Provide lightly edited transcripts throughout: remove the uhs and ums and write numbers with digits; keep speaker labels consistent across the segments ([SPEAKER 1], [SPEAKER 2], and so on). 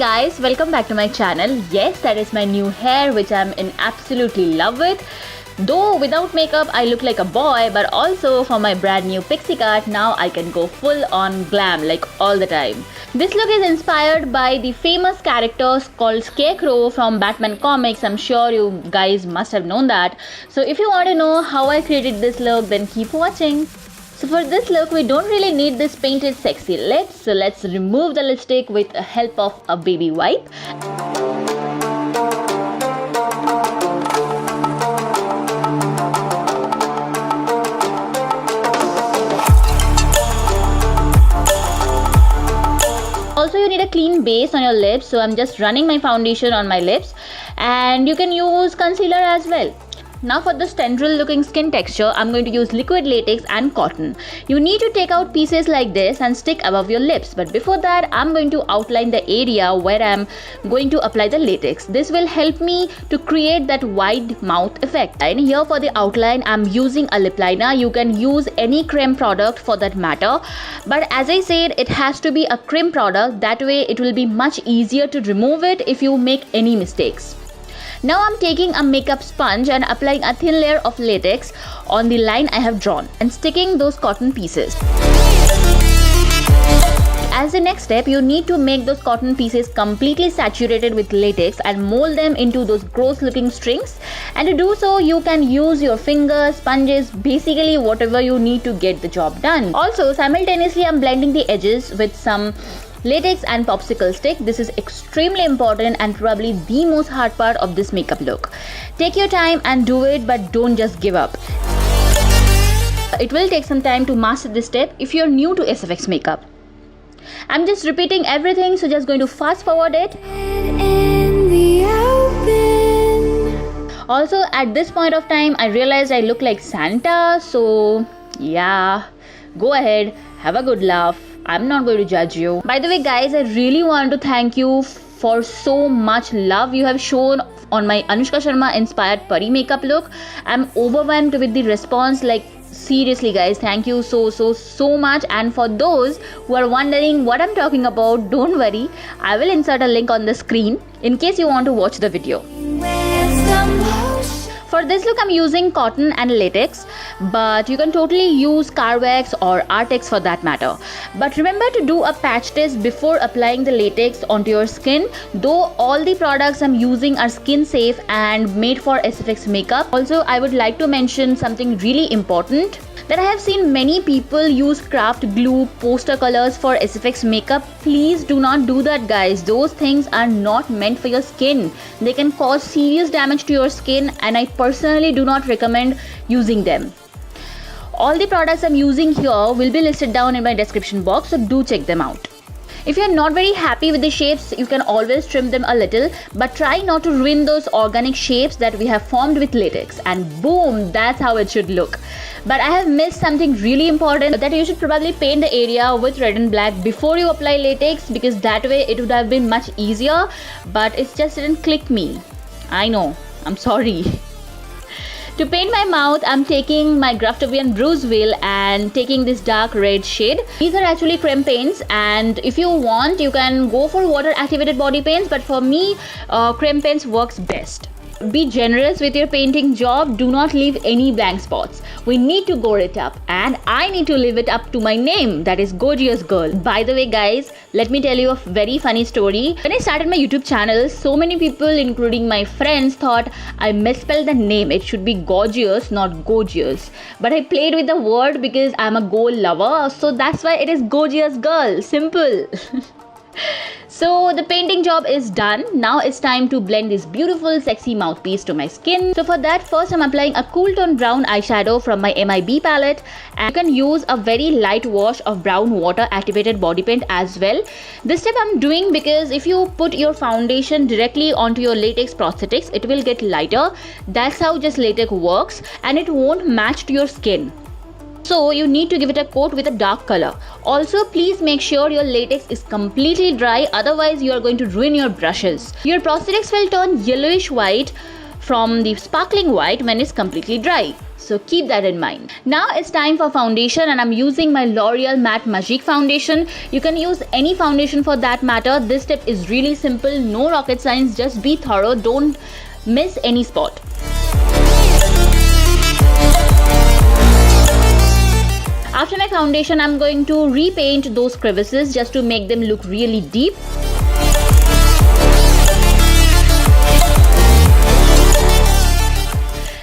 [SPEAKER 1] guys, welcome back to my channel. Yes, that is my new hair which I'm in absolutely love with. Though without makeup I look like a boy, but also for my brand new pixie cut now I can go full on glam like all the time. This look is inspired by the famous character called Scarecrow from Batman comics. I'm sure you guys must have known that. So if you want to know how I created this look, then keep watching. So for this look we don't really need this painted sexy lips, so let's remove the lipstick with the help of a baby wipe. Also you need a clean base on your lips, so I'm just running my foundation on my lips, and you can use concealer as well. Now for this tendril looking skin texture, I'm going to use liquid latex and cotton. You need to take out pieces like this and stick above your lips, but before that I'm going to outline the area where I'm going to apply the latex. This will help me to create that wide mouth effect. And here for the outline I'm using a lip liner. You can use any cream product for that matter, but as I said, it has to be a cream product. That way it will be much easier to remove it if you make any mistakes. Now I'm taking a makeup sponge and applying a thin layer of latex on the line I have drawn and sticking those cotton pieces. As the next step, you need to make those cotton pieces completely saturated with latex and mold them into those gross looking strings. And to do so, you can use your fingers, sponges, basically whatever you need to get the job done. Also, simultaneously I'm blending the edges with some latex and popsicle stick. This is extremely important and probably the most hard part of this makeup look. Take your time and do it, but don't just give up. It will take some time to master this step if you're new to SFX makeup. I'm just repeating everything, so just going to fast forward it. Also at this point of time I realized I look like Santa, so yeah, go ahead, have a good laugh. I'm not going to judge you. By the way guys, I really want to thank you for so much love you have shown on my Anushka Sharma inspired Pari makeup look. I'm overwhelmed with the response, like seriously guys, thank you so much. And for those who are wondering what I'm talking about, don't worry, I will insert a link on the screen in case you want to watch the video. For this look I'm using cotton and latex, but you can totally use car wax or Artex for that matter. But remember to do a patch test before applying the latex onto your skin, though all the products I'm using are skin safe and made for SFX makeup. Also I would like to mention something really important, that I have seen many people use craft glue poster colors for SFX makeup. Please do not do that guys. Those things are not meant for your skin. They can cause serious damage to your skin, and I personally do not recommend using them. All the products I'm using here will be listed down in my description box, so do check them out. If you're not very happy with the shapes, you can always trim them a little, but try not to ruin those organic shapes that we have formed with latex, and boom, that's how it should look. But I have missed something really important, that you should probably paint the area with red and black before you apply latex, because that way it would have been much easier, but it just didn't click me. I know, I'm sorry. To paint my mouth, I'm taking my Graftobian Bruise wheel and taking this dark red shade. These are actually creme paints, and if you want, you can go for water activated body paints, but for me, creme paints works best. Be generous with your painting job. Do not leave any blank spots. We need to go it up, and I need to live it up to my name, that is Gorgeous Girl. By the way guys, let me tell you a very funny story. When I started my YouTube channel, so many people including my friends thought I misspelled the name. It should be Gorgeous, not Gorgeous. But I played with the word because I'm a goal lover, so that's why it is Gorgeous Girl. Simple. So the painting job is done. Now it's time to blend this beautiful sexy mouthpiece to my skin. So for that, first I'm applying a cool tone brown eyeshadow from my MIB palette, and you can use a very light wash of brown water activated body paint as well. This step I'm doing because if you put your foundation directly onto your latex prosthetics, it will get lighter. That's how just latex works, and it won't match to your skin. So you need to give it a coat with a dark color. Also, please make sure your latex is completely dry, otherwise you are going to ruin your brushes. Your prosthetics will turn yellowish white from the sparkling white when it's completely dry. So keep that in mind. Now it's time for foundation, and I'm using my L'Oreal Matte Magique foundation. You can use any foundation for that matter. This step is really simple, no rocket science, just be thorough, don't miss any spot. After my foundation, I'm going to repaint those crevices just to make them look really deep.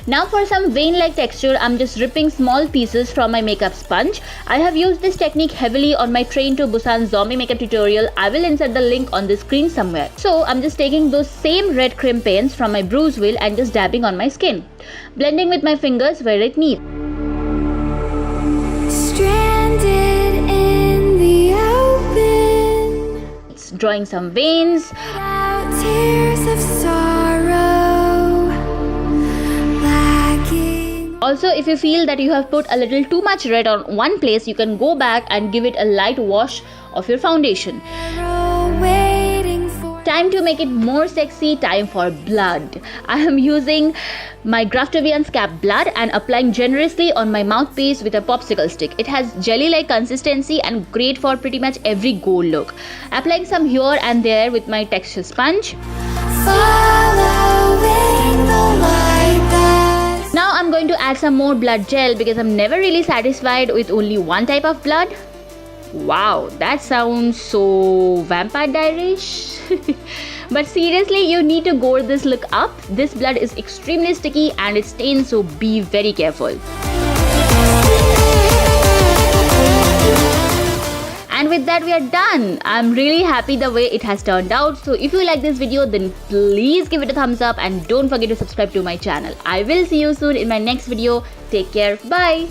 [SPEAKER 1] Now for some vein-like texture, I'm just ripping small pieces from my makeup sponge. I have used this technique heavily on my Train to Busan zombie makeup tutorial. I will insert the link on the screen somewhere. So I'm just taking those same red cream paints from my Bruise wheel and just dabbing on my skin, blending with my fingers where it needs. Stranded in the open. It's drawing some veins. Tears of sorrow. Also, if you feel that you have put a little too much red on one place, you can go back and give it a light wash of your foundation. Time to make it more sexy, time for blood. I am using my Graftobian Scab blood and applying generously on my mouthpiece with a popsicle stick. It has jelly-like consistency and great for pretty much every goal look. Applying some here and there with my texture sponge. Now I'm going to add some more blood gel because I'm never really satisfied with only one type of blood. Wow, that sounds so Vampire Diaries-ish. But seriously, you need to gore this look up. This blood is extremely sticky and it stains, so be very careful. And with that, we are done. I'm really happy the way it has turned out. So if you like this video, then please give it a thumbs up and don't forget to subscribe to my channel. I will see you soon in my next video. Take care. Bye.